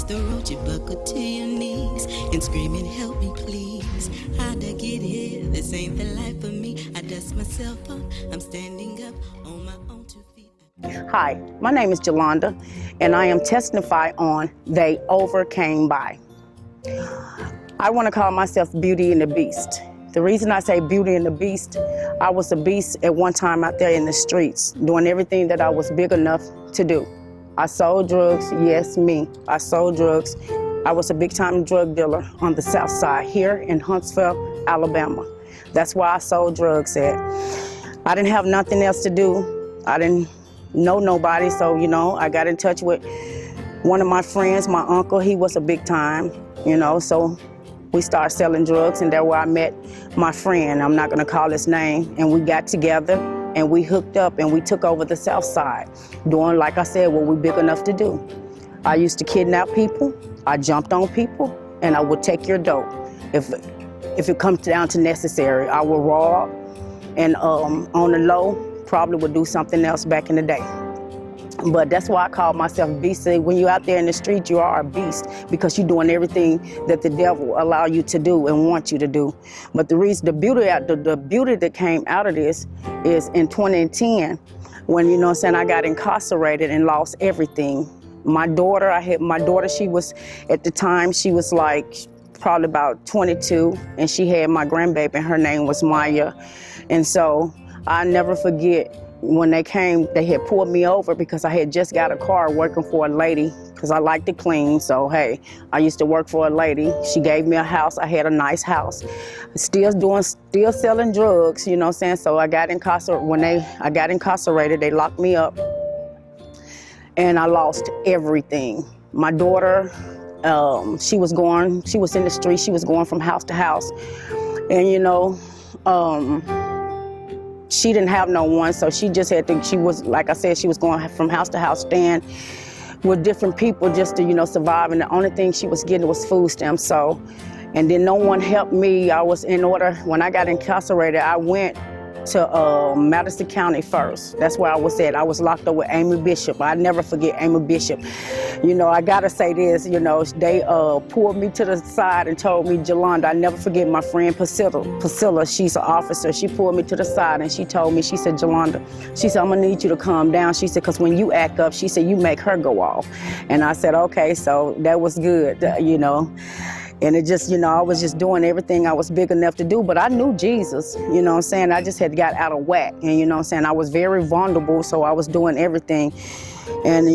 cross the road, you buckle to your knees and screaming, help me please. How'd I get here? This ain't the life for me. I dust myself off, I'm standing up on my own 2 feet. Hi, my name is Jolanda, and I am testifying on They Overcame By. I want to call myself Beauty and the Beast. The reason I say Beauty and the Beast, I was a beast at one time out there in the streets, doing everything that I was big enough to do. I sold drugs, yes, me. I sold drugs. I was a big-time drug dealer on the south side here in Huntsville, Alabama. That's why I sold drugs at. I didn't have nothing else to do. I didn't know nobody, so, I got in touch with one of my friends, my uncle. He was a big time, so we started selling drugs, and that's where I met my friend. I'm not gonna call his name. And we got together and we hooked up and we took over the south side, doing, like I said, what we're big enough to do. I used to kidnap people, I jumped on people, and I would take your dope. If it comes down to necessary, I would rob, and on the low, probably would do something else back in the day. But that's why I call myself beast. When you're out there in the street, you are a beast because you're doing everything that the devil allow you to do and want you to do. But the reason, the beauty that came out of this is in 2010, when, I got incarcerated and lost everything. My daughter, she was, at the time, she was like probably about 22, and she had my grandbaby, and her name was Maya. And so I never forget, when they came, they had pulled me over because I had just got a car working for a lady, because I like to clean. So, hey, I used to work for a lady. She gave me a house. I had a nice house. Still selling drugs, So I got incarcerated. When I got incarcerated, they locked me up, and I lost everything. My daughter, she was in the street. She was going from house to house. And, she didn't have no one, so she just had to, she was, like I said, she was going from house to house, staying with different people just to, survive. And the only thing she was getting was food stamps. So, and then no one helped me. When I got incarcerated, I went to Madison County first. That's where I was at. I was locked up with Amy Bishop. I never forget Amy Bishop. I gotta say this, they pulled me to the side and told me, Jolanda, I never forget my friend Priscilla, she's an officer. She pulled me to the side and she told me, she said, Jolanda, she said, I'm gonna need you to calm down. She said, because when you act up, she said, you make her go off. And I said, okay, so that was good, And it just, I was just doing everything I was big enough to do, but I knew Jesus, I just had got out of whack, and I was very vulnerable, so I was doing everything. And,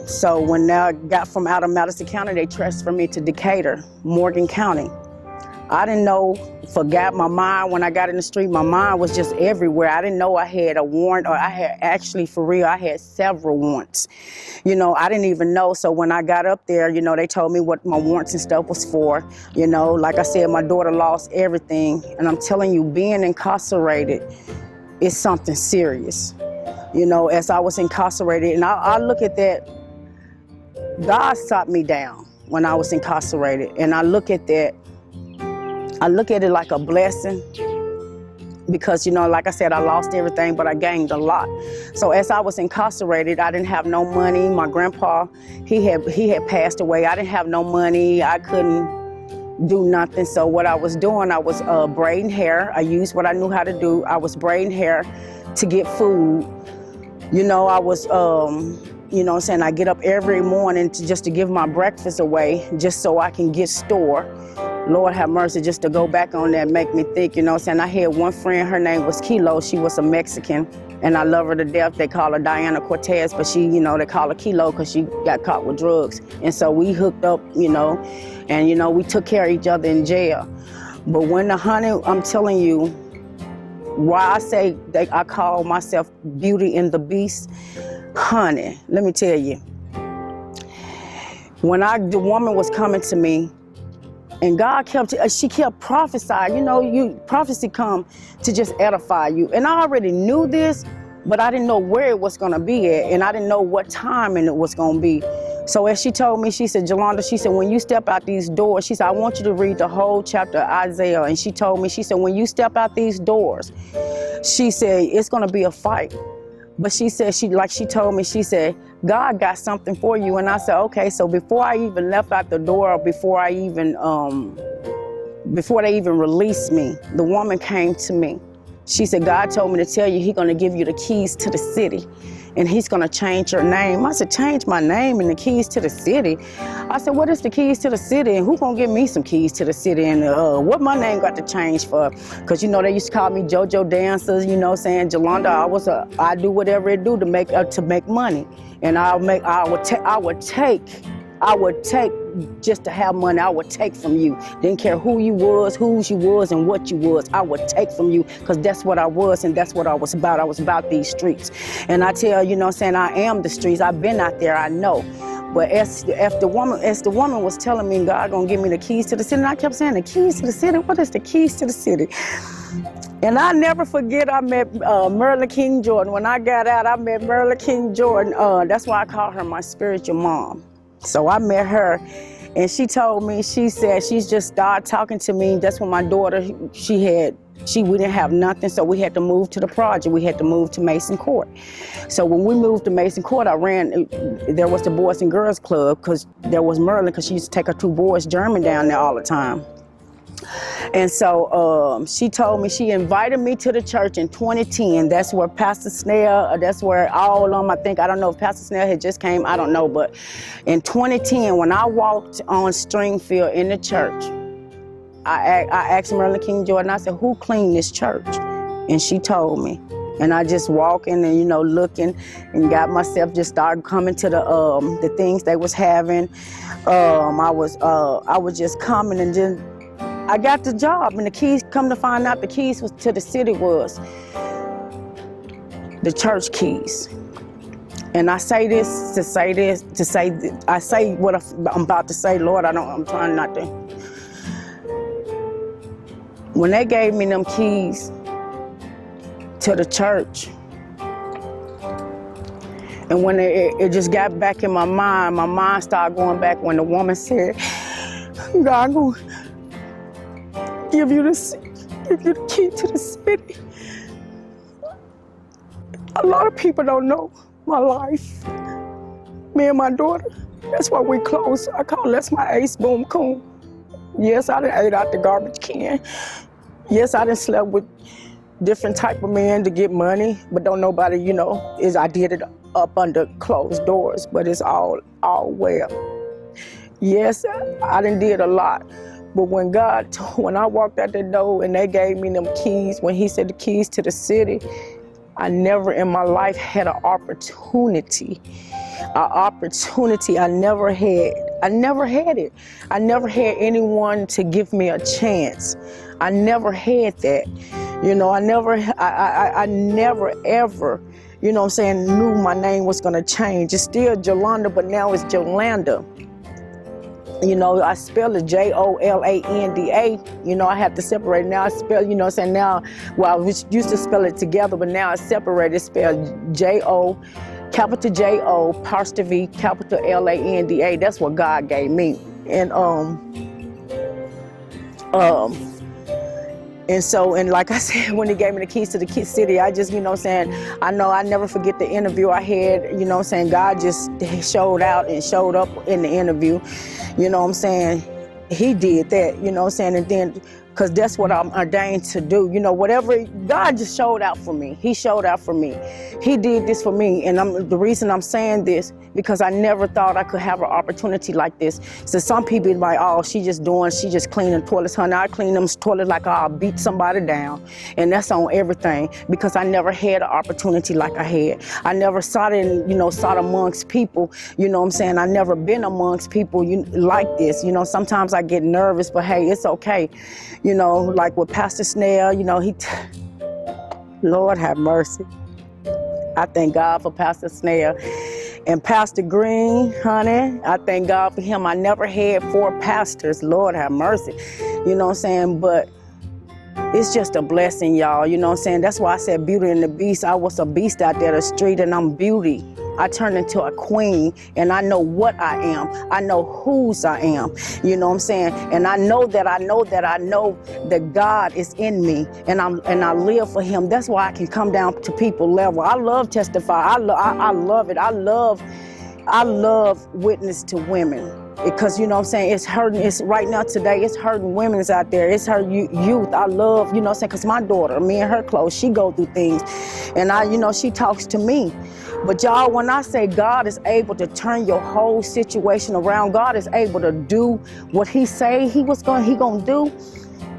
so when I got from out of Madison County, they transferred me to Decatur, Morgan County. I didn't know, forgot my mind when I got in the street. My mind was just everywhere. I didn't know I had a warrant, or I had actually, for real, I had several warrants. I didn't even know. So when I got up there, they told me what my warrants and stuff was for. Like I said, my daughter lost everything. And I'm telling you, being incarcerated is something serious. As I was incarcerated, and I look at that, God sought me down when I was incarcerated. And I look at that, I look at it like a blessing because, like I said, I lost everything, but I gained a lot. So as I was incarcerated, I didn't have no money. My grandpa, he had passed away. I didn't have no money. I couldn't do nothing. So what I was doing, I was braiding hair. I used what I knew how to do. I was braiding hair to get food. I was, I get up every morning just to give my breakfast away just so I can get store. Lord have mercy, just to go back on that, make me think, I had one friend, her name was Kilo. She was a Mexican, and I love her to death. They call her Diana Cortez, but she, they call her Kilo because she got caught with drugs. And so we hooked up, and, we took care of each other in jail. But when I'm telling you, why I say I call myself Beauty and the Beast, honey, let me tell you. When the woman was coming to me, and God she kept prophesying. Prophecy come to just edify you. And I already knew this, but I didn't know where it was gonna be at, and I didn't know what time it was gonna be. So as she told me, she said, Jolanda, she said, when you step out these doors, she said, I want you to read the whole chapter of Isaiah. And she told me, she said, when you step out these doors, she said, it's gonna be a fight. But she said, she told me, she said, God got something for you. And I said, okay. So before I even left out the door, or before they even released me, the woman came to me. She said, God told me to tell you He's gonna give you the keys to the city and He's gonna change your name. I said, change my name and the keys to the city? I said, what is the keys to the city and who gonna give me some keys to the city and what my name got to change for? Cause you know, they used to call me JoJo Dancers, you know, saying Jolanda, I do whatever it do to make money. And I would take just to have money. I would take from you. Didn't care who you was, whose you was, and what you was. I would take from you because that's what I was and that's what I was about. I was about these streets. And I tell you know what I'm saying, I am the streets. I've been out there, I know. But as the woman was telling me God gonna give me the keys to the city, and I kept saying, the keys to the city? What is the keys to the city? And I never forget, I met Merlin King Jordan. When I got out, I met Merlin King Jordan. That's why I call her my spiritual mom. So I met her, and she told me, she said she's just started talking to me. That's when my daughter, we didn't have nothing, so we had to move to the project. We had to move to Mason Court. So when we moved to Mason Court, there was the Boys and Girls Club, because there was Merlin, because she used to take her two boys German down there all the time. And so she told me, she invited me to the church in 2010. That's where Pastor Snell, that's where all of them, I don't know if Pastor Snell had just came, I don't know. But in 2010, when I walked on Stringfield in the church, I asked Merlin King Jordan, I said, who cleaned this church? And she told me. And I just walking and, you know, looking and got myself, just started coming to the things they was having. I was just coming, and then I got the job, and the keys, come to find out, the keys to the city was the church keys. And I say this, I say what I'm about to say, Lord, I'm trying not to. When they gave me them keys to the church, and when it just got back in my mind started going back when the woman said, God, go give you the key to the city. A lot of people don't know my life. Me and my daughter, that's why we close. I call that's my ace boom coon. Yes, I done ate out the garbage can. Yes, I done slept with different type of men to get money, but don't nobody, you know, I did it up under closed doors, but it's all well. Yes, I done did a lot. But when I walked out the door and they gave me them keys, when He said the keys to the city, I never in my life had an opportunity. I never had it. I never had anyone to give me a chance. I never had that. You know, I never ever, you know what I'm saying, knew my name was gonna change. It's still Jolanda, but now it's Jolanda. You know, I spell it Jolanda. You know, I have to separate. Now I spell, you know what I'm saying, now, well, I used to spell it together, but now it's separated. It's spelled J-O, capital J-O, apostrophe, capital L-A-N-D-A. That's what God gave me. And so, like I said, when He gave me the keys to the city, I just, you know what I'm saying, I know I never forget the interview I had, you know what I'm saying, God just showed out and showed up in the interview, you know what I'm saying, He did that, you know what I'm saying, and then, because that's what I'm ordained to do, you know, whatever, God just showed out for me. He showed out for me. He did this for me, and the reason I'm saying this, because I never thought I could have an opportunity like this. So some people be like, oh, she just cleaning toilets. Honey, I clean them toilets like I'll beat somebody down. And that's on everything, because I never had an opportunity like I had. I never sat amongst people, you know what I'm saying? I never been amongst people like this. You know, sometimes I get nervous, but hey, it's okay. You know, like with Pastor Snell, you know, Lord have mercy. I thank God for Pastor Snell. And Pastor Green, honey, I thank God for him. I never had 4 pastors, Lord have mercy. You know what I'm saying? But it's just a blessing, y'all. You know what I'm saying? That's why I said Beauty and the Beast. I was a beast out there the street, and I'm beauty. I turned into a queen, and I know what I am. I know whose I am. You know what I'm saying? And I know that God is in me, and I live for Him. That's why I can come down to people level. I love testify. I love it. I love I love witness to women because, you know what I'm saying, it's hurting, it's right now today, it's hurting women's out there, it's hurting youth. I love, you know what I'm saying, because my daughter, me and her close, she go through things and you know, she talks to me. But y'all, when I say God is able to turn your whole situation around, God is able to do what he say he gonna do,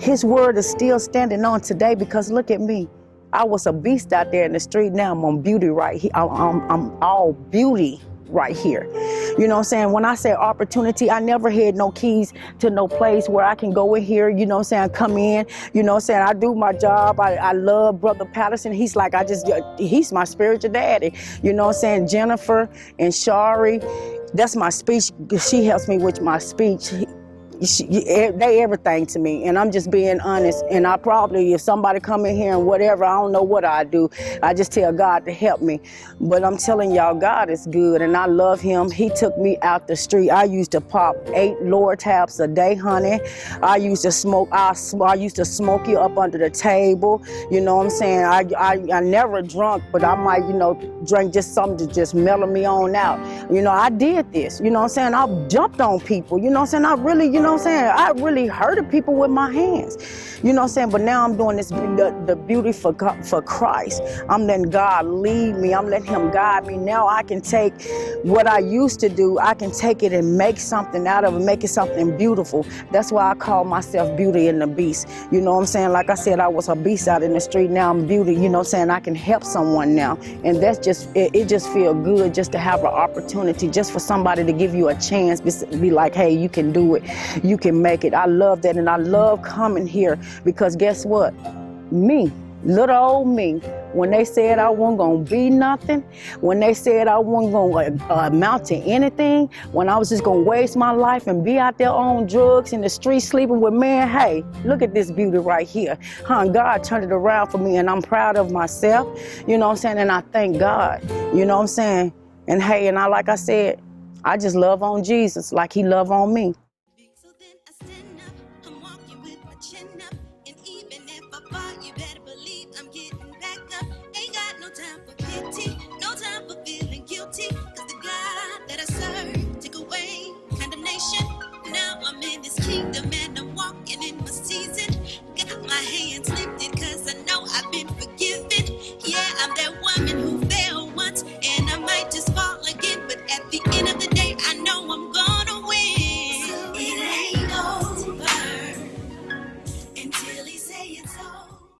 his word is still standing on today because look at me. I was a beast out there in the street, now I'm on beauty right here. I'm all beauty right here. You know what I'm saying? When I say opportunity, I never had no keys to no place where I can go in here, you know what I'm saying, come in, you know what I'm saying, I do my job. I love Brother Patterson. He's like, he's my spiritual daddy. You know what I'm saying? Jennifer and Shari, that's my speech. She helps me with my speech. They everything to me, and I'm just being honest. And I probably, if somebody come in here and whatever, I don't know what I do. I just tell God to help me. But I'm telling y'all, God is good, and I love him. He took me out the street. I used to pop 8 Lord taps a day, honey. I used to smoke. I used to smoke you up under the table. You know what I'm saying? I never drunk, but I might, you know, drink just something to just mellow me on out. You know, I did this. You know what I'm saying? I jumped on people. You know what I'm saying? I really, you know what I'm saying? I really hurted people with my hands. You know what I'm saying? But now I'm doing this, the beauty for Christ. I'm letting God lead me. I'm letting him guide me. Now I can take what I used to do, I can take it and make something out of it, make it something beautiful. That's why I call myself Beauty and the Beast. You know what I'm saying? Like I said, I was a beast out in the street. Now I'm beauty. You know what I'm saying? I can help someone now. And that's just, it just feels good just to have an opportunity, just for somebody to give you a chance, be like, hey, you can do it. You can make it. I love that, and I love coming here because guess what? Me, little old me, when they said I wasn't gonna be nothing, when they said I wasn't gonna amount to anything, when I was just gonna waste my life and be out there on drugs in the street sleeping with men, hey, look at this beauty right here. God turned it around for me, and I'm proud of myself, you know what I'm saying, and I thank God, you know what I'm saying, and hey, and like I said, I just love on Jesus like he loved on me.